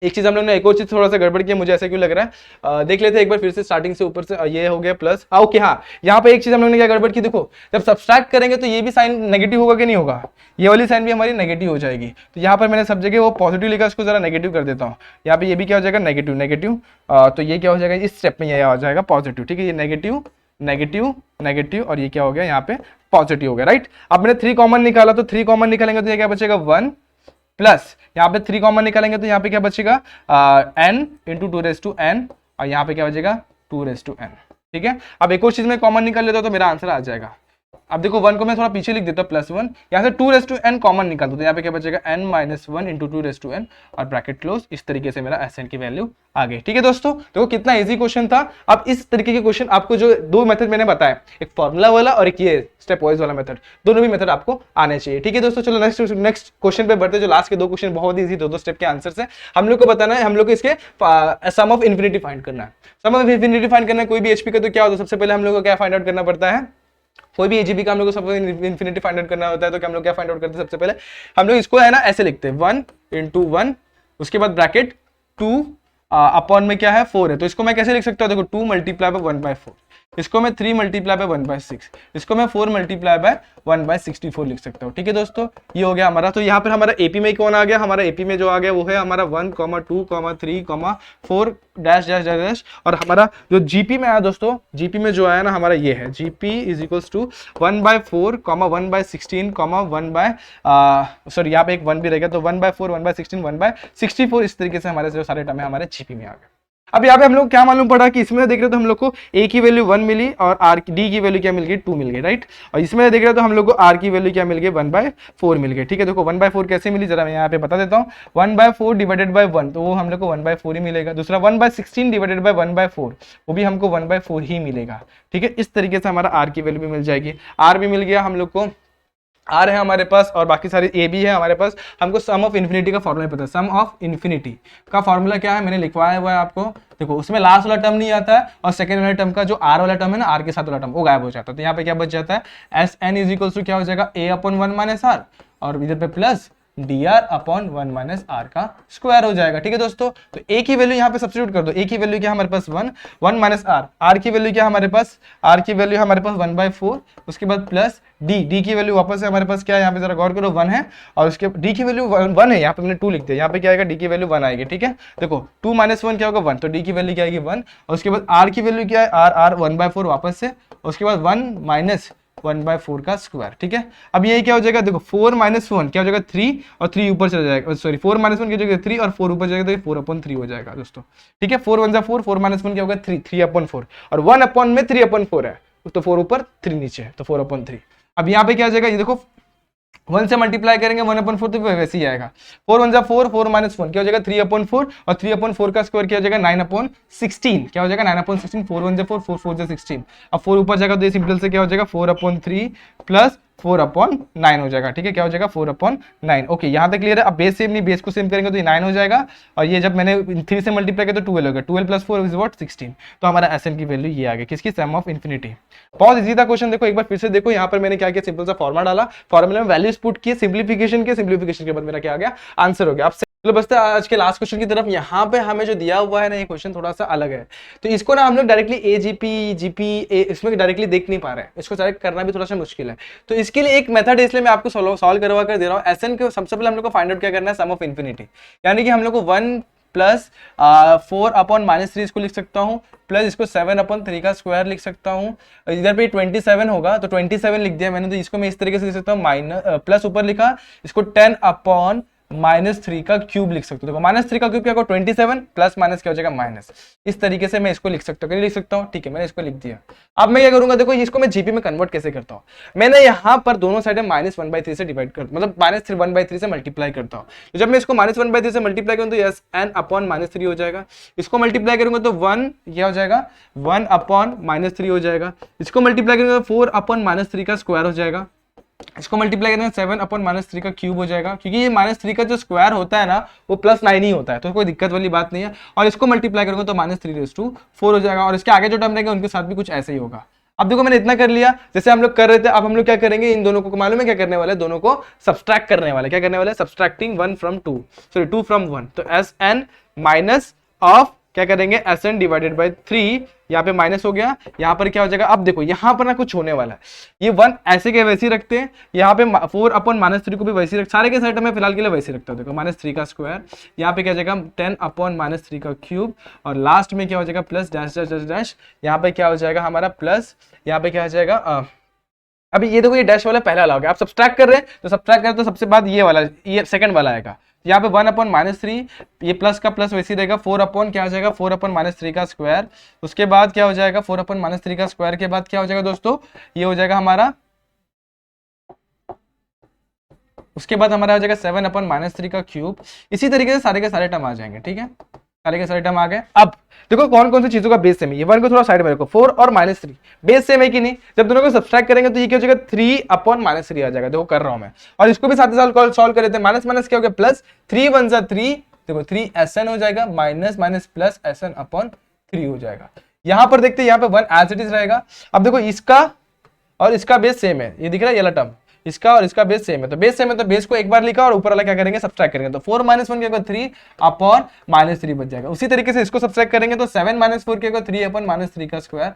एक चीज हम लोग ने एक और चीज थोड़ा सा गड़बड़ किया, मुझे ऐसा क्यों लग रहा है, देख लेते हैं एक बार फिर से स्टार्टिंग से ऊपर से, ये हो गया प्लस, ओके हाँ, यहाँ पे एक चीज हम लोग ने क्या गड़बड़ की, देखो जब सब्सट्रैक्ट करेंगे तो ये भी साइन नेगेटिव होगा कि नहीं होगा, ये वाली साइन भी हमारी नेगेटिव हो जाएगी। तो यहाँ पर मैंने सब जगह वो पॉजिटिव लिखा, उसको जरा नेगेटिव कर देता हूँ, यहाँ पे ये भी क्या हो जाएगा नेगेटिव नेगेटिव, तो ये क्या हो जाएगा, इस स्टेप में ये आ जाएगा पॉजिटिव, ठीक है, ये नेगेटिव नेगेटिव नेगेटिव, और ये क्या हो गया यहाँ पे पॉजिटिव हो गया, राइट। अब मैंने 3 कॉमन निकाला, तो 3 कॉमन निकालेंगे तो ये क्या बचेगा 1 प्लस, यहाँ पे 3 कॉमन निकालेंगे तो यहाँ पे क्या बचेगा n into 2 raise to n, और यहाँ पे क्या बचेगा 2 रेज टू n, ठीक है। अब एक और चीज में कॉमन निकाल लेता हूं तो मेरा आंसर आ जाएगा। अब देखो 1 को मैं थोड़ा पीछे लिख देता हूँ +1, यहाँ से 2 रेज टू n कॉमन निकाल दो तो यहाँ पे क्या बचेगा n minus 1 into 2 raise to n, और ब्रैकेट क्लोज, इस तरीके से मेरा एस एन की वैल्यू आ गई, ठीक है दोस्तों। देखो कितना इजी क्वेश्चन था। अब इस तरीके के क्वेश्चन आपको जो 2 मेथड मैंने बताया, एक फॉर्मूला वाला और एक ये स्टेप वाइज वाला मेथड, दोनों भी मेथड आपको आने चाहिए, ठीक है दोस्तों। चलो नेक्स्ट क्वेश्चन पे बढ़ते, जो लास्ट के 2 क्वेश्चन बहुत इजी, 2 स्टेप के आंसर है। हम लोग को बताना है, हम लोग को इसके सम ऑफ इन्फिनिटी फाइंड करना है। सम ऑफ इन्फिनिटी फाइंड करना है कोई भी एचपी का, तो क्या होता है, सबसे पहले हम लोग को क्या फाइंड आउट करना पड़ता है, कोई भी एजीबी का हम लोग को सब इन्फिनिटी फाइंड आउट करना होता है, तो क्या हम लोग क्या फाइंड आउट करते हैं, सबसे पहले हम लोग इसको है ना ऐसे लिखते हैं 1 इंटू 1, उसके बाद ब्रैकेट 2 अपॉन में क्या है 4 है, तो इसको मैं कैसे लिख सकता हूँ, देखो 2 मल्टीप्लाई बाय 1/4, इसको मैं 3 मल्टीप्लाई बाय 1/6, इसको मैं 4 मल्टीप्लाई बाय 1/64 लिख सकता हूँ, ठीक है दोस्तों। ये हो गया हमारा। तो यहाँ पर हमारा एपी में कौन आ गया, हमारा एपी में जो आ गया वो है हमारा 1, 2, 3, 4 डैश डैश डैश, और हमारा जो जीपी में आया दोस्तों, जीपी में जो आया ना हमारा ये है, जीपी इज इक्वल्स टू 1/4, 1/16, 1 यहाँ पे एक 1 भी रहेगा, तो 1/4, 1/16, 1/64, इस तरीके से हमारे जो सारे टर्म है हमारे जीपी में आ गए। अब यहाँ पे हम लोग क्या मालूम पड़ा कि इसमें देख रहे तो हम लोग को ए की वैल्यू 1 मिली और आर डी की वैल्यू क्या मिल गई 2 मिल गई, राइट। और इसमें देख रहे तो हम लोग को आर की वैल्यू क्या मिल गई 1/4 मिल गई, ठीक है। देखो 1/4 कैसे मिली जरा मैं यहाँ पे बता देता हूँ, 1/4 डिवाइडेड बाय 1, तो वो हम लोग को 1/4 ही मिलेगा। दूसरा 1/16 डिवाइडेड बाय 1/4, वो भी हमको 1/4 ही मिलेगा, ठीक है। इस तरीके से हमारा आर की वैल्यू भी मिल जाएगी। आर भी मिल गया हम लोग को, आर है हमारे पास और बाकी सारे ए भी है हमारे पास। हमको सम ऑफ इन्फिनिटी का फॉर्मूला पता है, सम ऑफ इन्फिनिटी का फॉर्मूला क्या है मैंने लिखवाया हुआ है आपको। देखो उसमें लास्ट वाला टर्म नहीं आता है और सेकंड वाला टर्म का जो आर वाला टर्म है ना, आर के साथ वाला टर्म वो गायब हो जाता है। तो यहाँ पे क्या बच जाता है, S N is equal to क्या हो जाएगा a/1 माइनस आर, और इधर पे प्लस dr/1 माइनस आर का स्क्वायर हो जाएगा, ठीक है दोस्तों। तो a की वैल्यू यहाँ पे सब्स्टिट्यूट कर दो, a की वैल्यू क्या हमारे पास 1 माइनस आर की वैल्यू क्या हमारे पास, आर की वैल्यू हमारे पास 1/4, उसके बाद प्लस डी की वैल्यू वापस से हमारे पास क्या है, यहाँ पे जरा गौर करो 1 है, और उसके डी की वैल्यू 1 है, यहाँ पे मैंने 2 लिख दिया, यहाँ पे क्या आएगा डी की वैल्यू 1 आएगी, ठीक है। देखो 2 माइनस 1 क्या होगा 1, तो डी की वैल्यू क्या आएगी 1, और उसके बाद आर की वैल्यू क्या है, आर 1/4 वापस से, उसके बाद 1 माइनस 1/4 का स्क्वायर, ठीक है। अब ये क्या हो जाएगा, देखो 4 माइनस 1 क्या हो जाएगा 3, और 3 ऊपर चला जाएगा, सॉरी 4 माइनस 1 क्या हो जाएगा 3 और 4 ऊपर जाएगा तो 4/3 हो जाएगा दोस्तों, ठीक है। 4 1 जा 4, 4 माइनस 1 क्या होगा 3, 3/4, और 1 में 3/4 है, तो 4 ऊपर 3 नीचे है, तो 4/3। अब यहाँ पे क्या आ जाएगा, ये देखो 1 से मल्टीप्लाई करेंगे 1/4 तो वैसे ही आएगा, 4 1 जा 4, 4 माइनस 1 क्या हो जाएगा 3/4, और 3/4 का स्क्वायर क्या हो जाएगा 9/16, क्या हो जाएगा 9/16, 4 1 जा 4, 4 4 जा 16, अब 4 ऊपर जाएगा तो ये सिंपल से क्या हो जाएगा 4/3 प्लस 4/9 हो जाएगा। ठीक है, क्या हो जाएगा 4/9। ओके, यहाँ तक क्लियर है। अब बेस सेम नहीं, बेस को सेम करेंगे तो ये 9 हो जाएगा, और ये जब मैंने 3 से मल्टीप्लाई किया तो 12 हो गया। 12 + 4 इज व्हाट 16। तो हमारा एस एन की वैल्यू ये आ गई, किसकी, सम ऑफ इन्फिनिटी। बहुत इजी था क्वेश्चन। देखो एक बार फिर से देखो, यहाँ पर मैंने क्या किया, सिंपल सा फॉर्मूला डाला, फॉर्मूला में वैल्यूज पुट किए, सिंप्लीफिकेशन के बाद मेरा क्या आ गया, आंसर हो गया। अब चलो बसते आज के लास्ट क्वेश्चन की तरफ। यहाँ पे हमें जो दिया हुआ है ना, ये क्वेश्चन थोड़ा सा अलग है, तो इसको ना हम लोग डायरेक्टली एजीपी जीपी इसमें डायरेक्टली देख नहीं पा रहे हैं, इसको डायरेक्ट करना भी थोड़ा सा मुश्किल है। तो इसके लिए एक मेथड है, इसलिए मैं आपको सॉल्व करवा कर दे रहा हूँ। एसएन को सबसे पहले हम लोग को फाइंड आउट क्या करना है, सम ऑफ इन्फिनिटी, यानी कि हम लोग को 1 + 4/-3 इसको लिख सकता हूँ, प्लस इसको 7/3 का स्क्वायर लिख सकता हूँ। इधर पे 27 होगा तो 27 लिख दिया मैंने, तो इसको मैं इस तरीके से लिख सकता हूँ, माइनस प्लस ऊपर लिखा, इसको 10/-3 का क्यूब लिख सकते हो। देखो -3 का क्यूब क्या होगा 27, प्लस माइनस क्या हो जाएगा माइनस। इस तरीके से मैं इसको लिख सकता हूँ, लिख सकता हूँ। ठीक है, मैंने इसको लिख दिया। अब मैं क्या करूंगा, देखो इसको मैं जीपी में कन्वर्ट कैसे करता हूँ। मैंने यहाँ पर दोनों साइड में -1/3 से डिवाइड कर, मतलब -1/3 से मल्टीप्लाई करता हूँ। तो जब मैं इसको -1/3 से मल्टीप्लाई करूँ तो यस n/-3 हो जाएगा। इसको मल्टीप्लाई करूंगा तो 1 क्या हो जाएगा, 1/-3 हो जाएगा। इसको मल्टीप्लाई करूंगा 4/-3 का स्क्वायर हो जाएगा। इसको मल्टीप्लाई करेंगे 7/-3 का क्यूब हो जाएगा, क्योंकि ये -3 का जो स्क्वायर होता है ना वो +9 ही होता है, तो कोई दिक्कत वाली बात नहीं है। और इसको मल्टीप्लाई करूंगा तो -3/4 हो जाएगा, और इसके आगे जो टर्म रहेंगे उनके साथ भी कुछ ऐसे ही होगा। अब देखो मैंने इतना कर लिया जैसे हम लोग कर रहे थे। अब हम लोग क्या करेंगे, इन दोनों को मालूम है क्या करने वाले, दोनों को सब्सट्रैक्ट करने वाले। क्या करने वाले, सब्सट्रैक्टिंग 1 from 2, सॉरी 2 from 1। तो Sn माइनस ऑफ क्या करेंगे, Sn डिवाइडेड बाई 3, यहाँ पे माइनस हो गया, यहाँ पर क्या हो जाएगा। अब देखो यहाँ पर ना कुछ होने वाला है, ये 1 ऐसे के वैसे ही रखते हैं, यहाँ पे 4/-3 को भी वैसे ही रख, सारे के साइड में फिलहाल के लिए वैसे ही रखता हूँ। देखो -3 का स्क्वायर, यहाँ पे क्या हो जाएगा 10/-3 का क्यूब, और लास्ट में क्या हो जाएगा plus dash dash dash dash, यहाँ पे क्या हो जाएगा हमारा प्लस, यहाँ पे क्या हो जाएगा अभी ये देखो ये डैश वाला पहला लॉग है। आप सब्सट्रैक्ट कर रहे हैं तो सब्सट्रैक्ट करें तो सबसे बाद ये वाला, ये सेकंड वाला आएगा। यहाँ पे 1/-3, ये प्लस का प्लस वैसे ही रहेगा, 4 क्या हो जाएगा 4/-3 का स्क्वायर। उसके बाद क्या हो जाएगा 4/-3 का स्क्वायर के बाद क्या हो जाएगा दोस्तों, ये हो जाएगा हमारा, उसके बाद हमारा हो जाएगा 7/-3 का क्यूब। इसी तरीके से सारे के सारे टर्म आ जाएंगे। ठीक है, सारे के सारे टर्म आ गए। अब देखो कौन कौन सी चीजों का बेस सेम है, ये 1 को थोड़ा साइड में रखो, 4 और -3 बेस सेम है कि नहीं। जब दोनों को सब्सट्रैक्ट करेंगे तो ये क्या हो जाएगा 3/-3 आ जाएगा। देखो कर रहा हूं मैं, और इसको भी साथ ही साथ सॉल्व कर लेते हैं। माइनस माइनस क्या हो गया प्लस, 3 × 1 = 3, देखो 3 Sn हो जाएगा, माइनस माइनस प्लस Sn/3 हो जाएगा। यहां पर देखते हैं, यहाँ पे 1 एज इट इज रहेगा। अब देखो इसका और इसका बेस सेम है, ये दिख रहा है ये वाला टर्म, इसका और इसका बेस सेम है, तो बेस सेम है तो बेस को एक बार लिखा और ऊपर वाला क्या करेंगे सब्सट्रैक्ट करेंगे, तो 4 - 1 क्या होगा 3/-3 बच जाएगा। उसी तरीके से इसको सब्सट्रैक्ट करेंगे तो 7 - 4 क्या होगा 3/-3 का स्क्वायर।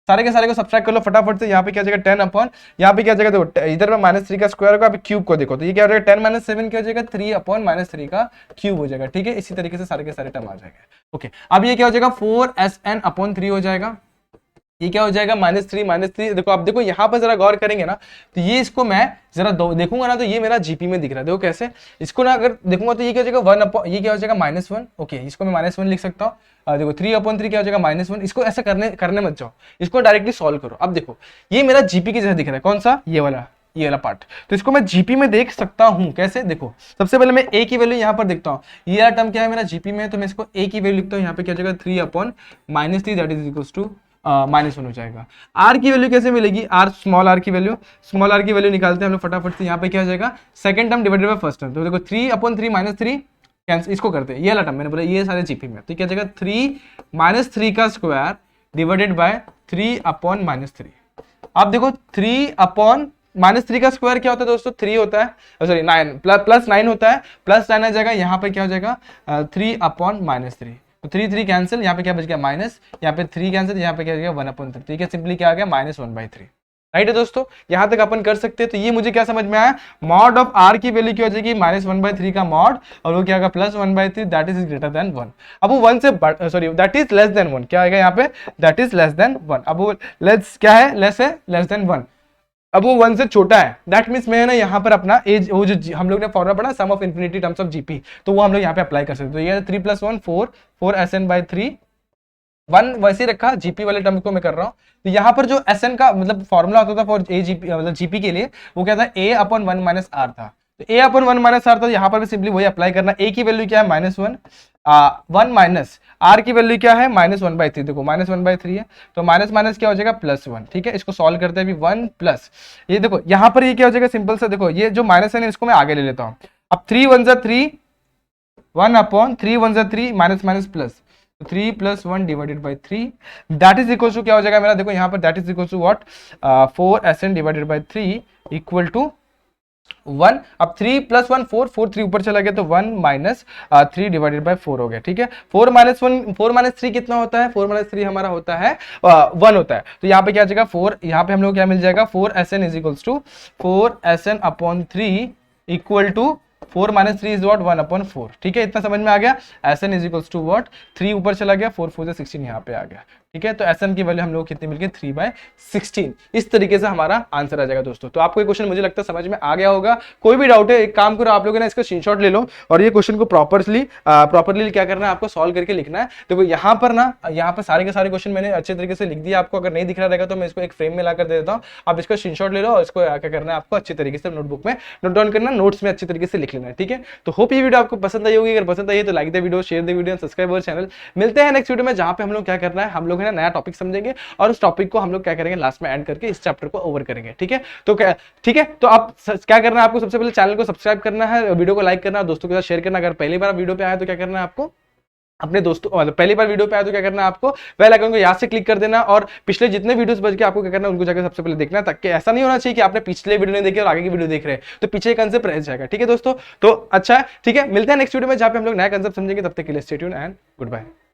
सारे के सारे को सब्सट्रैक्ट कर लो फटाफट से। यहाँ पे क्या जाएगा 10 यहाँ पे क्या जाएगा, देखो इधर में -3 का स्क्वायर होगा, अभी क्यूब को देखो तो ये क्या हो जाएगा 10 - 7 क्या हो जाएगा 3/-3 का क्यूब हो जाएगा। ठीक है, इसी तरीके से सारे के सारे टर्म आ जाएगा। ओके, अब ये क्या हो जाएगा 4Sn/3 हो जाएगा। ये क्या हो जाएगा -3 देखो, अब देखो यहाँ पर जरा गौर करेंगे ना तो ये इसको मैं जरा देखूंगा ना तो ये मेरा जीपी में दिख रहा है। देखो कैसे, इसको ना अगर देखूंगा तो ये क्या हो जाएगा ये क्या हो जाएगा -1। ओके, इसको मैं -1 लिख सकता हूँ। देखो 3/3 क्या हो जाएगा -1। इसको ऐसा करने मत जाओ, इसको डायरेक्टली सॉल्व करो। अब देखो ये मेरा जीपी की जैसा दिख रहा है, कौन सा, ये वाला पार्ट, तो इसको मैं जीपी में देख सकता हूं। कैसे, देखो सबसे पहले मैं ए की वैल्यू यहां पर देखता हूं, ये वाला टर्म क्या है मेरा जीपी में, तो मैं इसको ए की वैल्यू लिखता हूं। यहाँ पे क्या हो जाएगा 3/-3 दैट इज इक्वल्स टू -1 हो जाएगा। आर की वैल्यू कैसे मिलेगी, स्मॉल आर की वैल्यू निकालते हैं हम लोग फटाफट से। यहाँ पे क्या हो जाएगा second term divided by first term, तो देखो 3/3 -3 कैंसिल, इसको करते हैं ये वाला टर्म मैंने बोला ये सारे जीपी में, तो क्या हो जाएगा 3 - 3 का स्क्वायर डिवाइडेड बाय 3/-3। अब देखो 3/-3 का स्क्वायर क्या होता है दोस्तों, 3 होता है, सॉरी 9 प्लस 9 होता है, प्लस 9 आ जाएगा। यहाँ पे क्या हो जाएगा 3/-3, तो 3 कैंसिल, यहाँ पे क्या बच गया माइनस, यहाँ पे 3 कैंसिल, यहाँ पे क्या हो गया 1/3। ठीक है, सिंपली क्या आ गया -1/3। राइट है दोस्तों, यहाँ तक अपन कर सकते हैं। तो ये मुझे क्या समझ में आया, मॉड ऑफ आर की वैल्यू क्या हो जाएगी -1/3 का मॉड, और वो क्या होगा +1/3 दैट इज ग्रेटर देन 1। अब वो 1 से sorry that is less than 1 क्या आएगा यहाँ पे, दैट इज लेस देन 1। अब वो लेस क्या है, लेस है लेस देन 1। अब वो 1 से छोटा है, दैट मीन्स मैं ना यहाँ पर अपना एज वो जो हम लोग ने फॉर्मूला पढ़ा sum of infinity terms of GP, तो वो हम लोग यहाँ पे अप्लाई कर सकते हैं। तो ये 3 + 1 4 Sn/3 1 वैसे ही रखा, जीपी वाले टर्म को मैं कर रहा हूँ। तो यहाँ पर जो Sn का मतलब फॉर्मूला होता था फॉर ए जीपी मतलब जीपी के लिए, वो क्या था A/1 - R था। तो A/1 - R था, यहाँ पर भी सिंपली वही अप्लाई करना। ए की वैल्यू क्या है -1, 1 माइनस आर की वैल्यू क्या है, -1/3। देखो -1/3 है तो माइनस माइनस क्या हो जाएगा, +1। ठीक है, इसको सॉल्व करते हैं अभी। 1 प्लस ये देखो यहां पर ये क्या हो जाएगा, सिंपल सा देखो ये जो माइनस है ना इसको मैं आगे ले लेता हूं। अब 3 1 जा 3, 1 अपॉन 3 1 जा 3, minus minus plus, 3 + 1 divided by 3, that is equal to क्या हो जाएगा मेरा, देखो यहाँ पर that is equal to what, 4SN divided by 3 equal to 1। अब 3 + 1 4, 4 3 ऊपर चला गया तो 1 माइनस 3 डिवाइडेड बाय 4 हो गया। ठीक है, 4 - 1 4 - 3 कितना होता है, 4 - 3 हमारा होता है 1 होता है। तो यहाँ पे क्या आ जाएगा 4, यहाँ पे हम लोग क्या मिल जाएगा 4SN is equals to 4SN upon 3 equal to 4 - 3 is what 1/4। ठीक है, इतना समझ में आ गया। SN is equals to what, 3 ऊपर चला गया, 4 4 से 16 यहाँ पे आ गया। ठीक है, तो SN की वैल्यू हम लोग कितनी मिल गई, 3/16। इस तरीके से हमारा आंसर आ जाएगा दोस्तों। तो आपको ये क्वेश्चन मुझे लगता है समझ में आ गया होगा। कोई भी डाउट है एक काम करो, आप लोगों ने इसका स्क्रीनशॉट ले लो और ये क्वेश्चन को प्रॉपरली क्या करना है, आपको सॉल्व करके लिखना है। देखो यहाँ पर ना, यहाँ पर सारे के सारे क्वेश्चन मैंने अच्छे तरीके से लिख दिया। आपको अगर नहीं दिख रहा रहेगा तो मैं इसको एक फ्रेम में लाकर दे देता हूँ, आप इसका स्क्रीनशॉट ले लो और इसको क्या करना है, आपको अच्छे तरीके से नोटबुक में नोट डाउन करना, नोट्स में अच्छे तरीके से लिख लेना है। ठीक है, तो होप ये वीडियो आपको पसंद आई होगी। अगर पसंद आई है तो like the video, share the video, subscribe our channel. मिलते हैं नेक्स्ट वीडियो में, जहां पे हम लोग क्या करना है, हम लोग है ना नया टॉपिक समझेंगे और उस टॉपिक को हम लोग क्या करेंगे लास्ट में ऐड करके इस चैप्टर को ओवर करेंगे। ठीक है, तो क्या, ठीक है, तो आप क्या करना है, आपको सबसे पहले चैनल को सब्सक्राइब करना है, वीडियो को लाइक करना है, दोस्तों के साथ शेयर करना। अगर पहली बार वीडियो पे आया तो क्या करना है आपको, अपने दोस्तों, मतलब पहली बार वीडियो पे आया तो क्या करना है आपको, बेल आइकन को यहाँ से क्लिक कर देना और पिछले जितने वीडियोस बच के आपको क्या करना है उनको जाकर सबसे पहले देखना है, ताकि ऐसा नहीं होना चाहिए कि आपने पिछले वीडियो नहीं देखे और आगे की वीडियो देख रहे हैं तो पीछे कंसेप्ट रह जाएगा। ठीक है दोस्तों, तो अच्छा है, ठीक है, मिलते हैं नेक्स्ट वीडियो में जहां पे हम लोग नया कंसेप्ट समझेंगे। तब तक के लिए stay tuned and good bye.